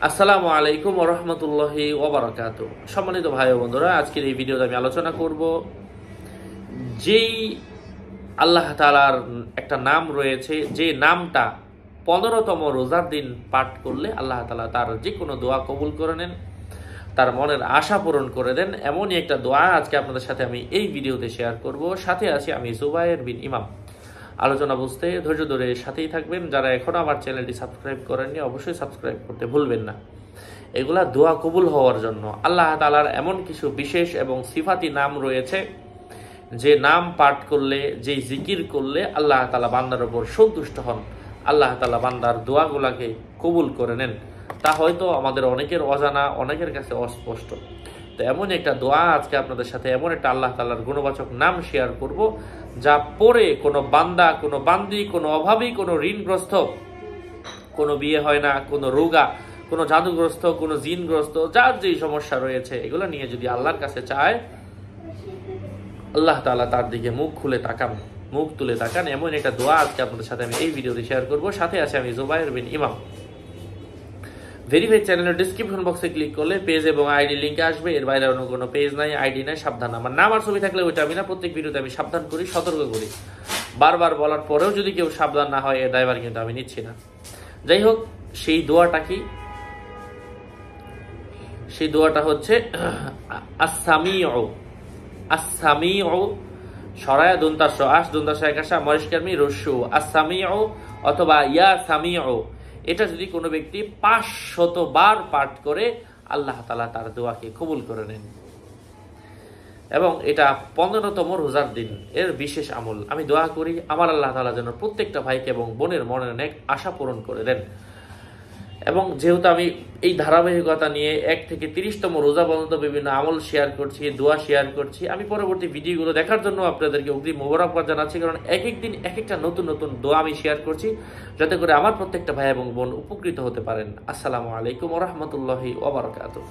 আসসালামু আলাইকুম ওয়া রাহমাতুল্লাহি ওয়া বারাকাতুহু। সম্মানিত ভাই ও বন্ধুরা, আজকের এই ভিডিওতে আমি আলোচনা করব যেই আল্লাহ তাআলার একটা নাম রয়েছে, যে নামটা 15তম রোজার দিন পাঠ করলে আল্লাহ তাআলা তার যে কোনো দোয়া কবুল করে নেন, তার মনের আশা পূরণ করে দেন। এমনই একটা দোয়া আজকে আপনাদের সাথে আমি এই ভিডিওতে শেয়ার করব। সাথে আছি আমি জুবায়ের বিন ইমাম। আলোচনা বুঝতে ধৈর্য ধরে সাথেই থাকবেন। যারা এখনো আমার চ্যানেলটি সাবস্ক্রাইব করেননি অবশ্যই সাবস্ক্রাইব করতে ভুলবেন না। এগুলা দোয়া কবুল হওয়ার জন্য। আল্লাহ তাআলার এমন কিছু বিশেষ এবং সিফাতি নাম রয়েছে, যে নাম পাঠ করলে, যে জিকির করলে আল্লাহ তাআলা বান্দার উপর সন্তুষ্ট হন, আল্লাহ তাআলা বান্দার দোয়াগুলাকে কবুল করে নেন। তা হয়তো আমাদের অনেকের অজানা, অনেকের কাছে অস্পষ্ট। তো এমন একটা দোয়া আজকে আপনাদের সাথে, এমন একটা আল্লাহ তাআলার গুণবাচক নাম শেয়ার করব, যা পড়ে কোনো বান্দা, কোনো বান্দি, কোনো অভাবী, কোনো ঋণগ্রস্ত, কোনো বিয়ে হয় না, কোনো রোগা, কোনো জাদুগ্রস্ত, কোনো জিনগ্রস্ত, যার যেই সমস্যা রয়েছে, এগুলো নিয়ে যদি আল্লাহর কাছে চায়, আল্লাহ তাআলা তার দিকে মুখ তুলে তাকান। এমন একটা দোয়া আজকে আপনাদের সাথে আমি এই ভিডিওতে শেয়ার করব। সাথে আছে আমি জুবায়ের বিন ইমাম। ভেরিফাইড চ্যানেলের ডেসক্রিপশন বক্সে ক্লিক করলে পেজ এবং আইডি লিঙ্ক আসবে। এর বাইরে অন্য কোনো পেজ নাই, আইডি নাই, সাবধান। আমার নাম আর ছবি থাকলে ওইটা আমি না, প্রত্যেক ভিডিওতে আমি সাবধান করি, সতর্ক করি। বারবার বলার পরেও যদি কেউ সাবধান না হয়, এর দায়ভার কিন্তু আমি নিচ্ছি না। যাই হোক, সেই দোয়াটা কি? সেই দোয়াটা হচ্ছে আস-সামিউ, সরায়া দন্তাস, আস দন্তাস একাশা মরিশকারমি রস্যু, আস-সামিউ অথবা ইয়া সামিউ। এটা যদি কোনো ব্যক্তি 500 বার পাঠ করে, আল্লাহ তাআলা তার দোয়াকে কবুল করে নেন। এবং এটা 15তম রোজার দিন, এর বিশেষ আমল। আমি দোয়া করি আমার আল্লাহ তাআলা যেন প্রত্যেকটা ভাইকে এবং বোনের মনের নেক আশা পূরণ করে দেন। এবং যেহেতু আমি এই ধারাবাহিকতা নিয়ে 1 থেকে 30তম রোজা পর্যন্ত বিভিন্ন আমল শেয়ার করছি, দোয়া শেয়ার করছি, আমি পরবর্তী ভিডিওগুলো দেখার জন্য আপনাদেরকে অগ্রিম মোবারকবাদ জানাচ্ছি। কারণ এক দিন এক একটা নতুন নতুন দোয়া আমি শেয়ার করছি, যাতে করে আমার প্রত্যেকটা ভাই এবং বোন উপকৃত হতে পারেন। আসসালামু আলাইকুম ওয়া রাহমাতুল্লাহি ওয়া বারাকাতুহু।